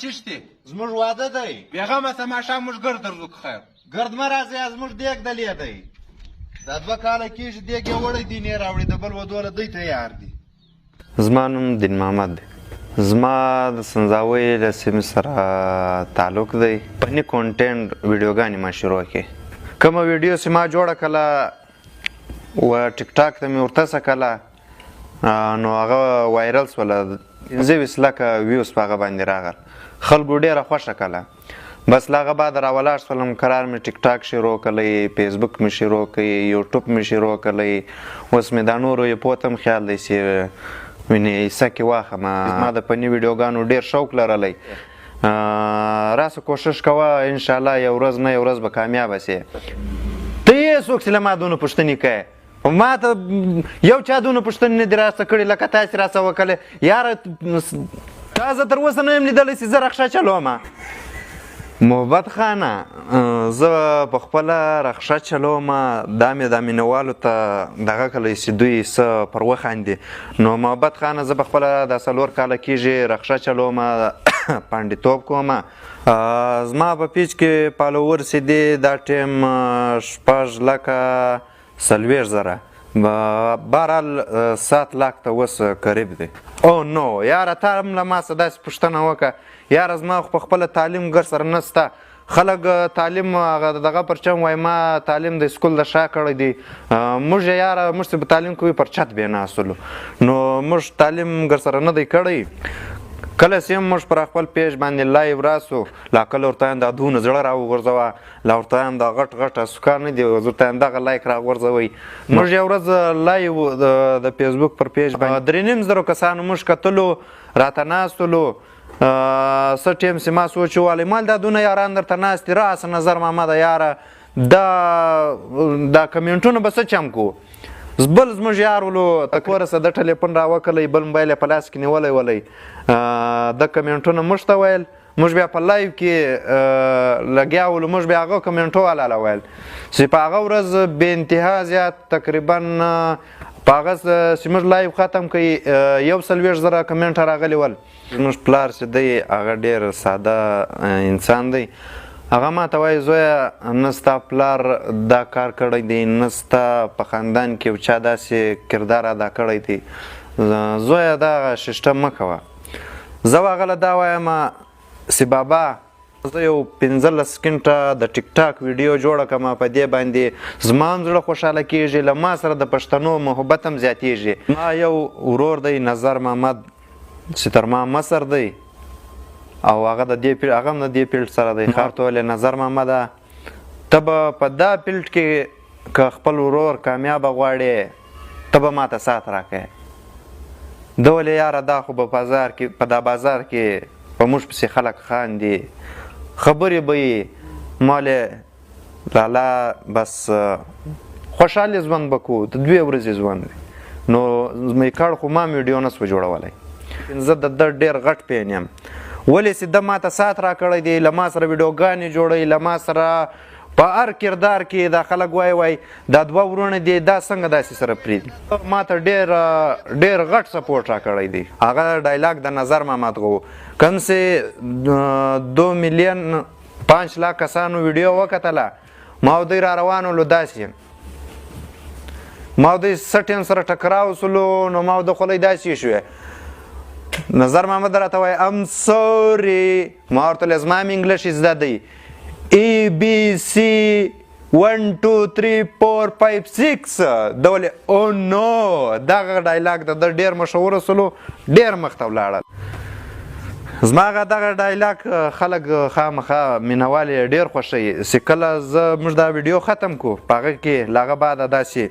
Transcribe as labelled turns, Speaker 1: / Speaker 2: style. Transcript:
Speaker 1: چشتي
Speaker 2: زموږ واده دی
Speaker 1: بېغمه تماشا موږ ګرد درځو که خیر
Speaker 2: ګرد مه راځئ زموږ دیګ دلې دی دا 2 کاله کېږي دیګ یې وړی دی نه راوړي د بل ودوله دی تیار دي.
Speaker 3: زما نوم دین محمد دی. زما د سنځاوۍ له سیمې سره تعلق دی. فني کونټینټ ویډیوګانې ما شروع کړې. کومه ویډیو چې ما جوړه کړله و ټیک ټاک ته مې ورته کړله نو هغه وایرل شوله 15 لکه ویوز په هغه باندې راغل. خلکو ډېره خوښه کړله. بس له هغه بعد راولاړ شولم قرار مې ټیک ټاک شروع کړلی فیسبوک مې شروع کړی یوټیوب مې شروع کړلی اوس مې دا نورو یې پوته هم خیال دی چې وینې ایسه کې واخلمه. ما د فني ویډیوګانو ډېر شوق لرلی راسه کوشش کوه انشاءالله یو ورځ نه یو ورځ به کامیابه سې. ته یې څوک چې له ما دونه پوښتنې کوې ما ته یو چا دونه پوښتنې نه دي راسته کړي لکه تاسې راسه وکړلې یاره تا زه تر اوسه نه یم لیدلی چې زه رخشه چلوم. محبت خانه زه په خپله رخشه چلوم دا مې دا مینهوالو ته دغه کړی چې دوی څه پر وخاندي نو محبت خانه زه په خپله دا 4 کاله کېږي رخشه چلوم پانډیتوب کوم. زما په پیج کې فالوور چې دی دا ټیم 6,40,000 بهرحال 7 لاک ته اوس قریب دی. او نو یاره تا هم له ما څه داسې پوښتنه وکړه یاره زما خو په خپله تعلیم ګر سره نشته خلک تعلیم هغه دغه پرچم وایي ما تعلیم د سکول د شا کړی دی موږ یاره موږ چې به تعلیم کوو پر چت بې ناستلو نو موږ تعلیم ګر سره نه دی کړی. کله چې هم موږ پر خپل پیج باندې لایو راسو لا کله ورته وایم دا دونه زړه راوغورځوه لا ورته وایم دا غټ سوکار نه دي ورته وایم دغه لایک راغورځوئ. موږ یو ورځ لایو د فیسبوک پر پیج باندې 3,500 کسانو موږ کتلو راته ناستلو څه ټیم چې ما سوچ ووالی مال دا دونه یاران درته ناست دي راسه نظر محمده یاره دا کمنټونه به څه چم کوو بل زموږ یار ولو ته کوره څه د ټلیفون راوکلی بل موبایل یې په لاس کې نیولی ولی د کمنټونه موږ ته ویل موږ بیا په لایو کې لګیا ولو موږ بیا هغه کمنټو والاله ویل چې په هغه ورځ بې انتها زیات تقریبا په هغه چې موږ لایو ختم کړي 1,40,000 کمنټه راغلي ول. زموږ پلار چې دی هغه ډېر ساده انسان دی هغه ما ته وایي زویه نه ستا پلار دا کار کړی دی نه ستا په خاندان کې یو چا داسې کردار ادا کړی دی زویه دغه ششته مه کوه. زه هغه له دا وایم چې بابا زه یو 15 سکنټه د ټیک ټاک ویډیو جوړه کړم په دې باندې زما هم زړه خوشحاله کېږي له ما سره د پښتنو محبت هم زیاتېږي. ما یو ورور دی نظر محمد چې تر ما مصر دی او هغه هم د دې فیلډ سره دی خار ته ولې نظر محمده ته به په دا فیلډ کې که خپل ورور کامیابه غواړې ته به ما ته سات راکړې ده ولې یاره دا خو په دا بازار کې په موږ پسې خلک خاندي خبرې به یې مالې لالا بس خوشحالي ژوند به کوو د 2 ورځې ژوند دی نو میکاړ خو ما ویډیو نه سو جوړولی زه د ده ډېر غټ پین یم ولې چې ده ما ته سات راکړی دی له ما سره ویډیوګانې جوړوي له ما سره په هر کردار کې دا خلک وایي دا 2 ورونه دي دا څنګه داسې سره پرېږدي ما ته ډېر غټ سپورټ راکړی دی. هغه ډایلاګ د نظر محمد غو کوم چې 2,500,000 کسانو ویډیو وکتله ما او دوی را روان ولو داسې ما او دوی څه ټیم سره ټکراو سولو نو ما او د خولۍ داسې شوې نظر محمد راته وایي ام سوري ما ورته ویل زما هم انګلیش زده دی ABC 1 2 3 4 5 6 ده ولې او نو دغه ډایلاګ د ډېر مشهوره سولو ډېر مخته ولاړل. زما هغه دغه ډایلاګ خلک خامخا مینهوال یې ډېر خوښوي چې کله زه موږ دا ویډیو ختم کړو په هغه کې له هغه بعده داسې